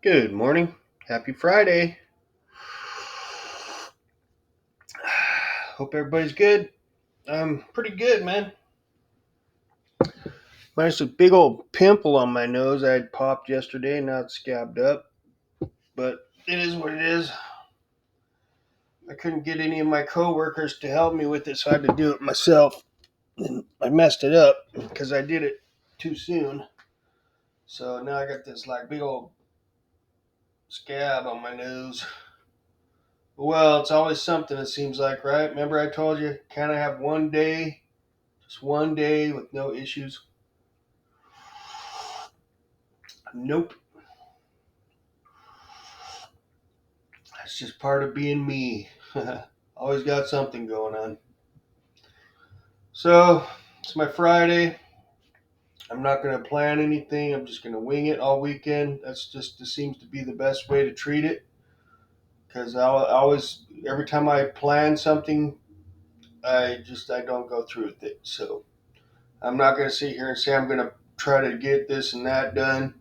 Good morning. Happy Friday. Hope everybody's good. I'm pretty good, man. Minus a big old pimple on my nose I had popped yesterday. Now it's scabbed up. But it is what it is. I couldn't get any of my coworkers to help me with it, so I had to do it myself. And I messed it up because I did it too soon. So now I got this like big old scab on my nose. Well, it's always something, it seems like, right? Remember I told you, can I have one day, just one day with no issues? Nope. That's just part of being me. Always got something going on. So, it's my Friday. I'm not going to plan anything. I'm just going to wing it all weekend. This seems to be the best way to treat it. Because I always, every time I plan something, I don't go through with it. So, I'm not going to sit here and say I'm going to try to get this and that done.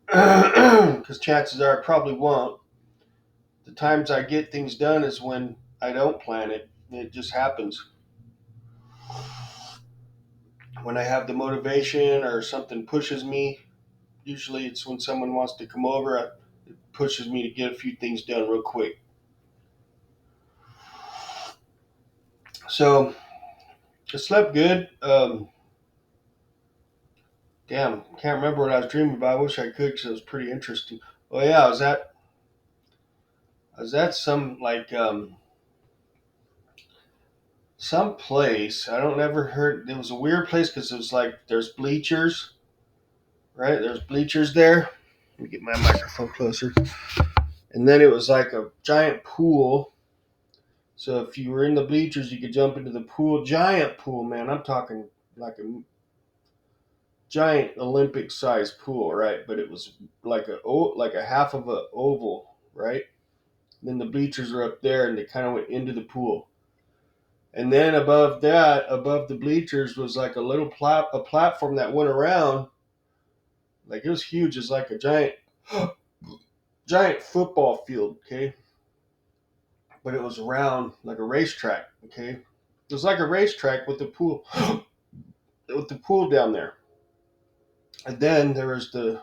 Because chances are I probably won't. The times I get things done is when I don't plan it. It just happens. When I have the motivation or something pushes me, usually it's when someone wants to come over, it pushes me to get a few things done real quick. So I slept good. Damn, can't remember what I was dreaming about. I wish I could because it was pretty interesting. Oh yeah, I was at some place. I don't ever heard. It was a weird place because it was like there's bleachers, right? There's bleachers there. Let me get my microphone closer. And then it was like a giant pool. So if you were in the bleachers, you could jump into the pool. Giant pool, man. I'm talking like a giant Olympic sized pool, right? But it was like a half of a oval, right? And then the bleachers were up there, and they kind of went into the pool. And then above that, above the bleachers, was like a little a platform that went around. Like it was huge. It's like a giant football field. Okay, but it was around like a racetrack. Okay, it was like a racetrack with the pool, with the pool down there. And then there was that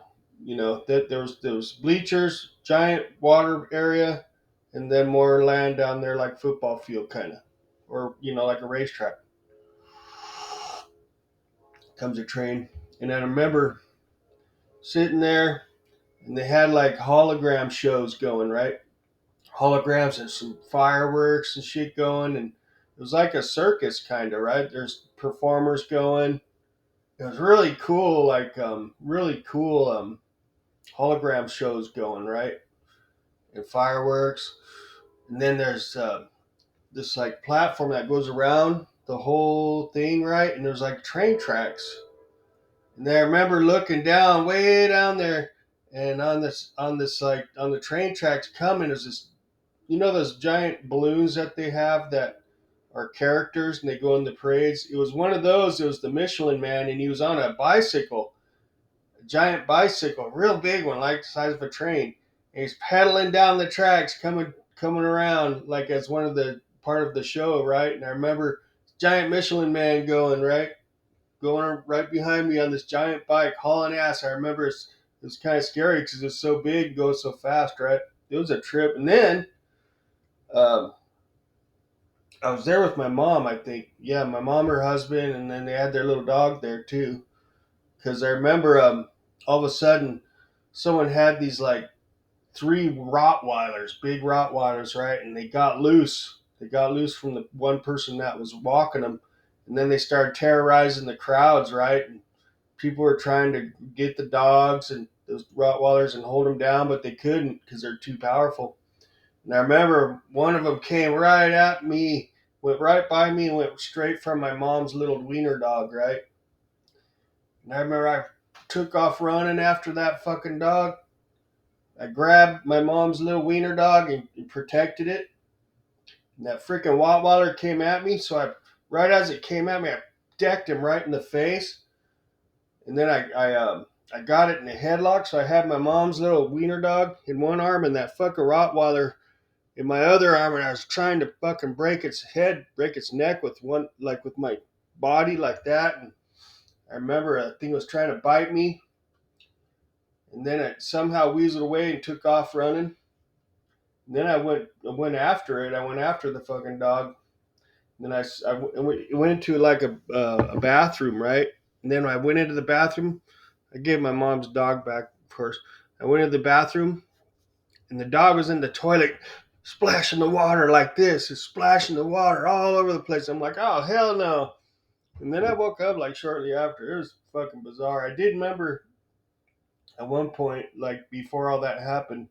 there was bleachers, giant water area, and then more land down there like football field kind of, or like a racetrack. Comes a train, and I remember sitting there, and they had like hologram shows going, right? Holograms and some fireworks and shit going, and it was like a circus kind of, right? There's performers going. It was really cool, like really cool hologram shows going, right? And fireworks. And then there's this like platform that goes around the whole thing, right? And there's like train tracks. And I remember looking down, way down there, and on this like on the train tracks coming is this, those giant balloons that they have that are characters and they go in the parades. It was one of those. It was the Michelin Man, and he was on a bicycle, a giant bicycle, real big one, like the size of a train. And he's pedaling down the tracks, coming around like as one of the part of the show, right? And I remember giant Michelin Man going right behind me on this giant bike, hauling ass. I remember it was kind of scary because it was so big, and goes so fast, right? It was a trip. And then um, I was there with my mom. I think, yeah, my mom, her husband, and then they had their little dog there too. Because I remember all of a sudden someone had these like three Rottweilers, big Rottweilers, right? And they got loose. They got loose from the one person that was walking them, and then they started terrorizing the crowds, right? And people were trying to get the dogs and those Rottweilers and hold them down, but they couldn't because they're too powerful. And I remember one of them came right at me, went right by me, and went straight from my mom's little wiener dog, right? And I remember I took off running after that fucking dog. I grabbed my mom's little wiener dog and protected it. And that freaking Rottweiler came at me, so right as it came at me, I decked him right in the face. And then I got it in a headlock, so I had my mom's little wiener dog in one arm and that fucking Rottweiler in my other arm, and I was trying to fucking break its head, break its neck with one, like with my body like that. And I remember a thing was trying to bite me, and then it somehow weaseled away and took off running. And then I went after it. I went after the fucking dog. And then went into like a bathroom, right? And then when I went into the bathroom, I gave my mom's dog back, of course. I went into the bathroom, and the dog was in the toilet, splashing the water like this, it's splashing the water all over the place. I'm like, oh hell no! And then I woke up like shortly after. It was fucking bizarre. I did remember at one point, like before all that happened,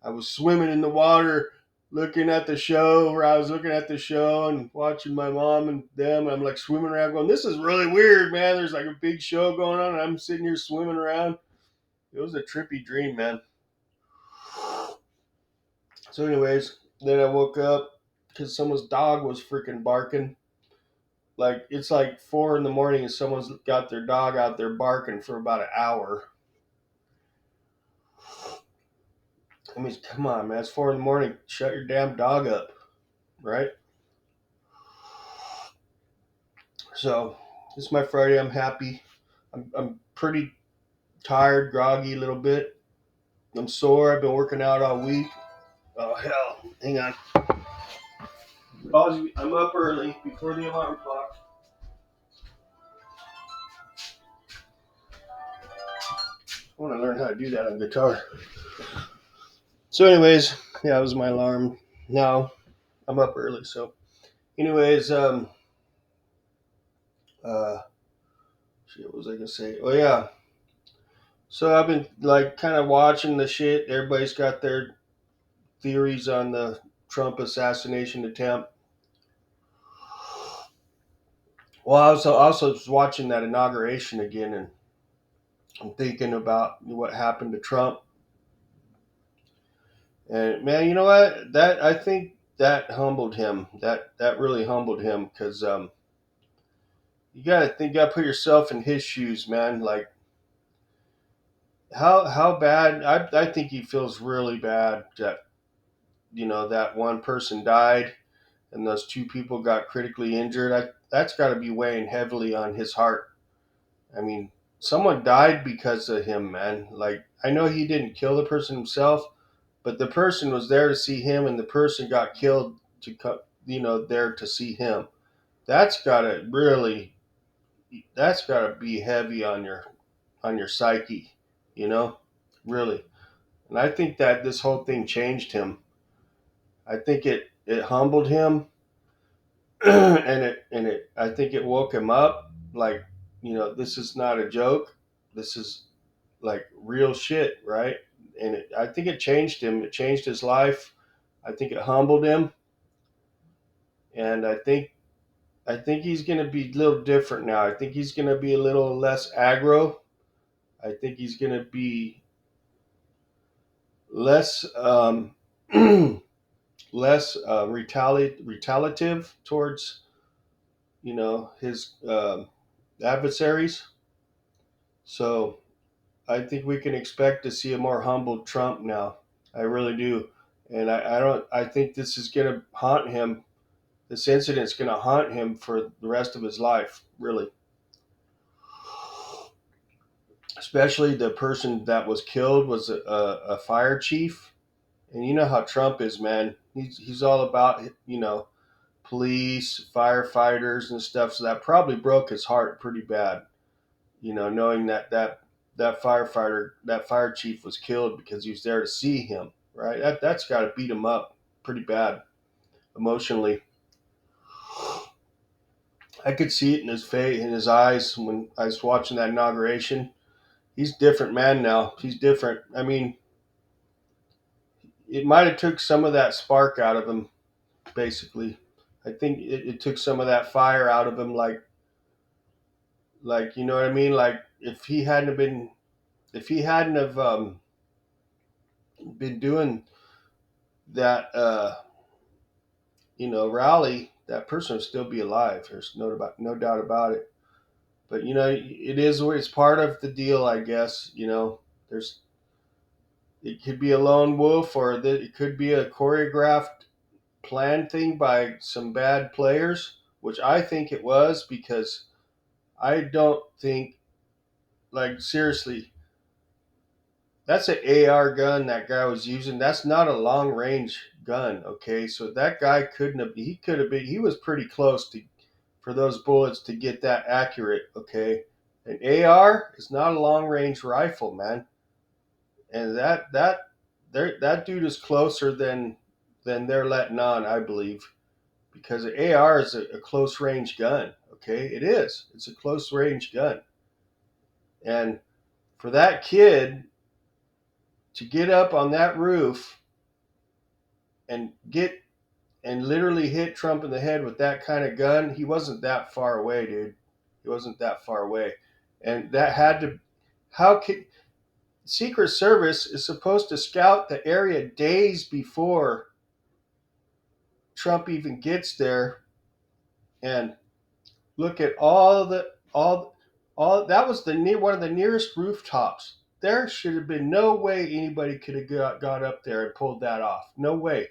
I was swimming in the water, looking at the show, where I was looking at the show and watching my mom and them. And I'm like swimming around, going, "This is really weird, man." There's like a big show going on, and I'm sitting here swimming around. It was a trippy dream, man. So, anyways, then I woke up because someone's dog was freaking barking. Like it's like 4 in the morning, and someone's got their dog out there barking for about an hour. I mean, come on, man. It's 4 in the morning. Shut your damn dog up, right? So, it's my Friday. I'm happy. I'm pretty tired, groggy a little bit. I'm sore. I've been working out all week. Oh, hell. Hang on. I'm up early before the alarm clock. I want to learn how to do that on guitar. So, anyways, yeah, it was my alarm. Now, I'm up early. So, anyways, uh, shit, what was I going to say? Oh, yeah. So, I've been, like, kind of watching the shit. Everybody's got their theories on the Trump assassination attempt. Well, I was also was watching that inauguration again, and I'm thinking about what happened to Trump. And man, you know what? That I think that humbled him. That really humbled him because you got to put yourself in his shoes, man. Like how bad? I think he feels really bad that that one person died and those two people got critically injured. That's got to be weighing heavily on his heart. I mean, someone died because of him, man. Like, I know he didn't kill the person himself, but the person was there to see him, and the person got killed there to see him. That's gotta really, that's gotta be heavy on your psyche, you know, really. And I think that this whole thing changed him. I think it humbled him, and it I think it woke him up. Like, this is not a joke. This is like real shit, right? And I think it changed him. It changed his life. I think it humbled him, and I think he's going to be a little different now. I think he's going to be a little less aggro. I think he's going to be less less retaliative towards his adversaries. So I think we can expect to see a more humble Trump now. I really do. And I don't. I think this is going to haunt him. This incident's going to haunt him for the rest of his life. Really, especially the person that was killed was a fire chief. And you know how Trump is, man. He's all about police, firefighters, and stuff. So that probably broke his heart pretty bad. Knowing that firefighter, that fire chief was killed because he was there to see him. Right. That's got to beat him up pretty bad emotionally. I could see it in his face, in his eyes when I was watching that inauguration. He's a different man now. He's different. I mean, it might have took some of that spark out of him. Basically, I think it took some of that fire out of him. Like you know what I mean. Like if he hadn't have been doing that, rally, that person would still be alive. There's no doubt about it. But it is. It's part of the deal, I guess. There's it could be a lone wolf, or that it could be a choreographed, planned thing by some bad players, which I think it was, because I don't think, like, seriously, that's an AR gun that guy was using. That's not a long range gun. Okay, so that guy couldn't have. He could have been. He was pretty close to for those bullets to get that accurate. Okay, an AR is not a long range rifle, man, and that dude is closer than they're letting on, I believe, because an AR is a close range gun. Okay, it is. It's a close range gun, and for that kid to get up on that roof and get and literally hit Trump in the head with that kind of gun, he wasn't that far away, dude. He wasn't that far away. And that had to, how could, Secret Service is supposed to scout the area days before Trump even gets there and look at all that was one of the nearest rooftops. There should have been no way anybody could have got up there and pulled that off. No way.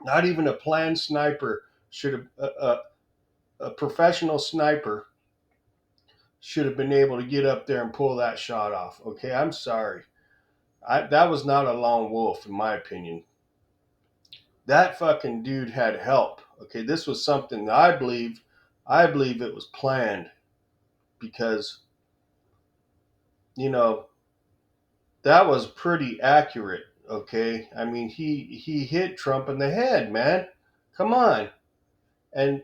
Not even a planned sniper should have a professional sniper should have been able to get up there and pull that shot off. Okay, I'm sorry. That was not a lone wolf, in my opinion. That fucking dude had help. Okay, this was something that I believe it was planned, because you know that was pretty accurate. Okay, I mean he hit Trump in the head, man. Come on, and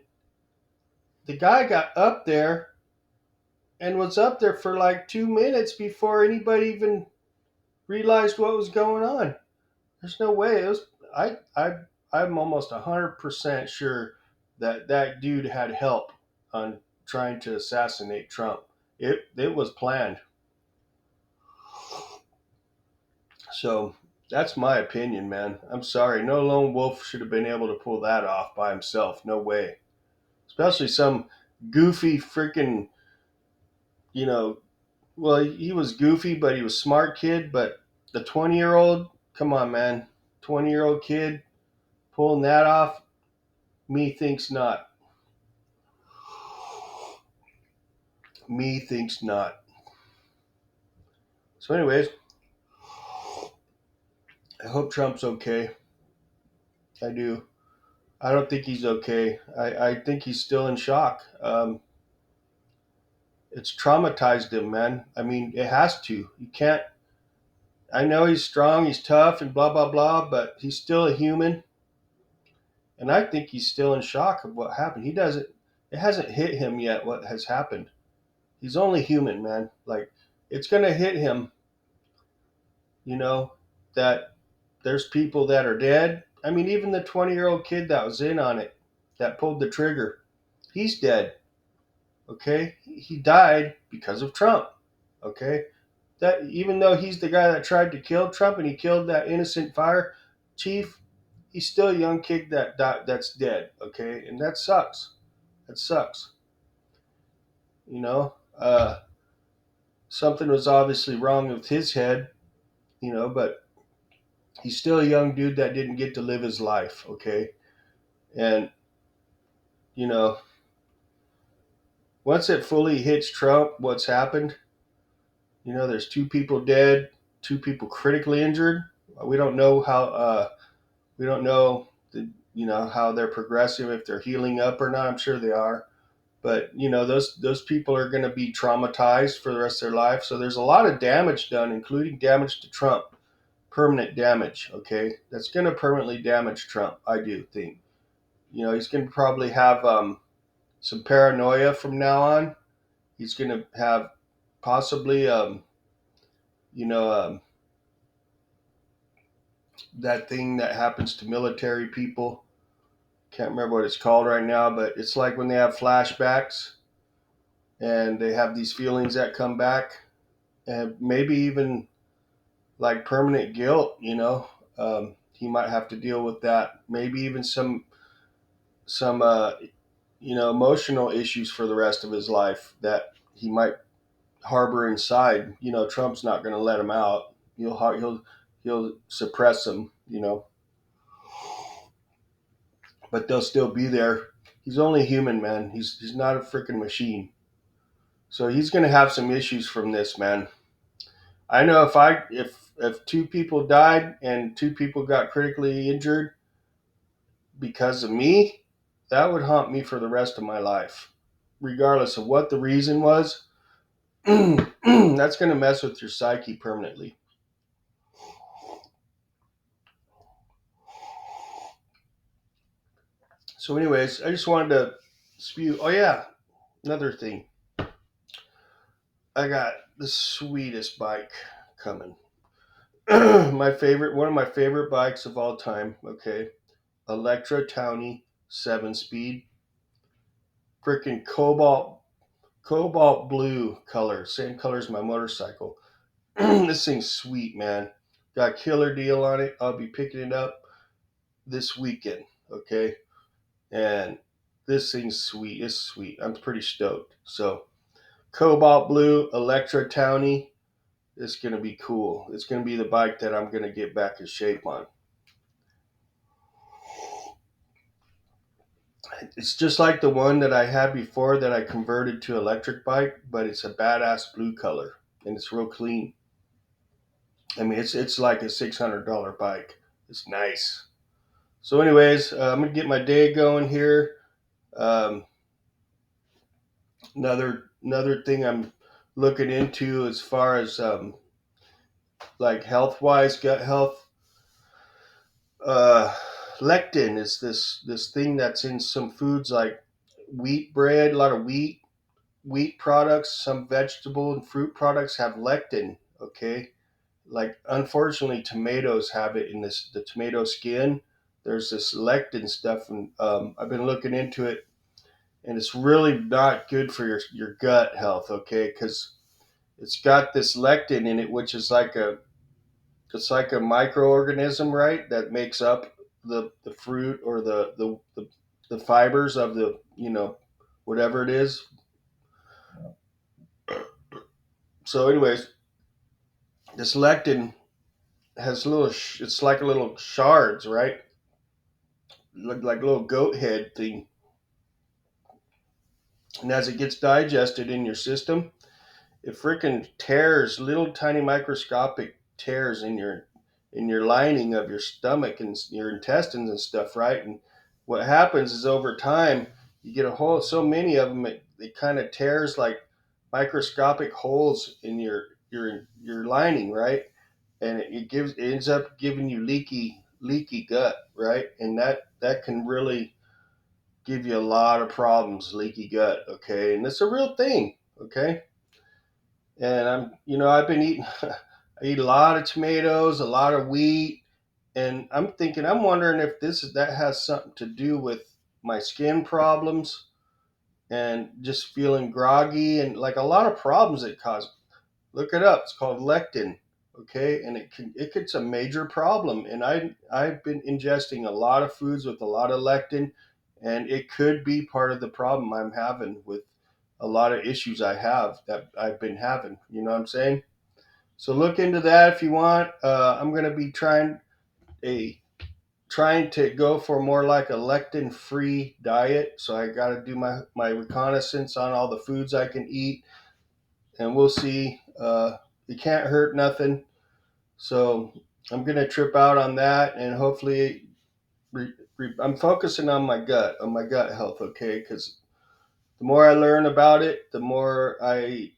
the guy got up there and was up there for like 2 minutes before anybody even realized what was going on. There's no way. It was I'm almost 100% sure that that dude had help on trying to assassinate Trump. It was planned. So that's my opinion, man. I'm sorry. No lone wolf should have been able to pull that off by himself. No way. Especially some goofy freaking, you know, well, he was goofy, but he was a smart kid. But the 20-year-old, come on, man. 20-year-old kid pulling that off, me thinks not. Me thinks not. So, anyways, I hope Trump's okay. I do. I don't think he's okay. I think he's still in shock. It's traumatized him, man. I mean, it has to. You can't. I know he's strong, he's tough, and blah, blah, blah, but he's still a human. And I think he's still in shock of what happened. It hasn't hit him yet what has happened. He's only human, man. Like, it's going to hit him, you know, that there's people that are dead. I mean, even the 20-year-old kid that was in on it, that pulled the trigger, he's dead. Okay? He died because of Trump. Okay? That even though he's the guy that tried to kill Trump and he killed that innocent fire chief, he's still a young kid that's dead. Okay? And that sucks. That sucks. You know? Something was obviously wrong with his head, but he's still a young dude that didn't get to live his life. Okay? And, you know, once it fully hits Trump, what's happened, there's two people dead, two people critically injured. We don't know how. We don't know how they're progressing, if they're healing up or not. I'm sure they are, but those people are going to be traumatized for the rest of their life. So there's a lot of damage done, including damage to Trump, permanent damage. Okay, that's going to permanently damage Trump. I do think. He's going to probably have some paranoia from now on. He's going to have possibly you know um, that thing that happens to military people. Can't remember what it's called right now, but it's like when they have flashbacks and they have these feelings that come back, and maybe even like permanent guilt. He might have to deal with that. Maybe even some emotional issues for the rest of his life that he might harbor inside. Trump's not going to let him out. He'll suppress them. But they'll still be there. He's only human, man. He's not a freaking machine. So he's going to have some issues from this, man. I know if two people died and two people got critically injured because of me, that would haunt me for the rest of my life, regardless of what the reason was. That's going to mess with your psyche permanently. So, anyways, I just wanted to spew. Oh yeah, another thing. I got the sweetest bike coming. One of my favorite bikes of all time. Okay, Electra Townie 7-speed, freaking cobalt blue color, same color as my motorcycle. This thing's sweet, man. Got a killer deal on it. I'll be picking it up this weekend. Okay, and this thing's sweet. It's sweet. I'm pretty stoked. So, cobalt blue Electra Townie. It's gonna be cool. It's gonna be the bike that I'm gonna get back in shape on. It's just like the one that I had before that I converted to electric bike, but it's a badass blue color and it's real clean. I mean, it's like a $600 bike. It's nice. So, anyways, I'm gonna get my day going here. Um, another thing I'm looking into as far as like health wise, gut health. Uh, Lectin is this thing that's in some foods like wheat bread, a lot of wheat products, some vegetable and fruit products have lectin. Okay, like unfortunately tomatoes have it in the tomato skin. There's this lectin stuff, and I've been looking into it, and it's really not good for your gut health. Okay, because it's got this lectin in it, which is like a microorganism, right? That makes up the fruit or the fibers of the whatever it is. So, anyways, this lectin has it's like a little shards, right? Look like a little goat head thing. And as it gets digested in your system, it freaking tears little tiny microscopic tears in your lining of your stomach and your intestines and stuff, right? And what happens is over time you get a whole so many of them it kind of tears like microscopic holes in your lining, right? And it ends up giving you leaky gut, right? And that can really give you a lot of problems, leaky gut, okay? And it's a real thing, okay? And I've been eating I eat a lot of tomatoes, a lot of wheat, and I'm wondering if that has something to do with my skin problems and just feeling groggy and like a lot of problems it causes. Look it up. It's called lectin. Okay, and it's a major problem. And I've been ingesting a lot of foods with a lot of lectin, and it could be part of the problem I'm having with a lot of issues that I've been having. You know what I'm saying? So look into that if you want. I'm going to be a trying to go for more like a lectin free diet. So I got to do my reconnaissance on all the foods I can eat, and we'll see. It can't hurt nothing. So I'm gonna trip out on that, and hopefully, I'm focusing on my gut health, okay? Because the more I learn about it, the more I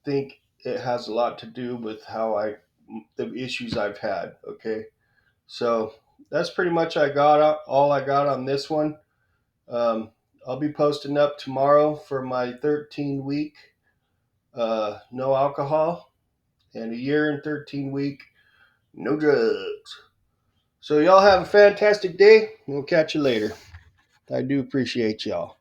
think it has a lot to do with the issues I've had, okay? So that's pretty much all I got on this one. Um, I'll be posting up tomorrow for my 13-week no alcohol and a year and 13-week no drugs. So y'all have a fantastic day. We'll catch you later. I do appreciate y'all.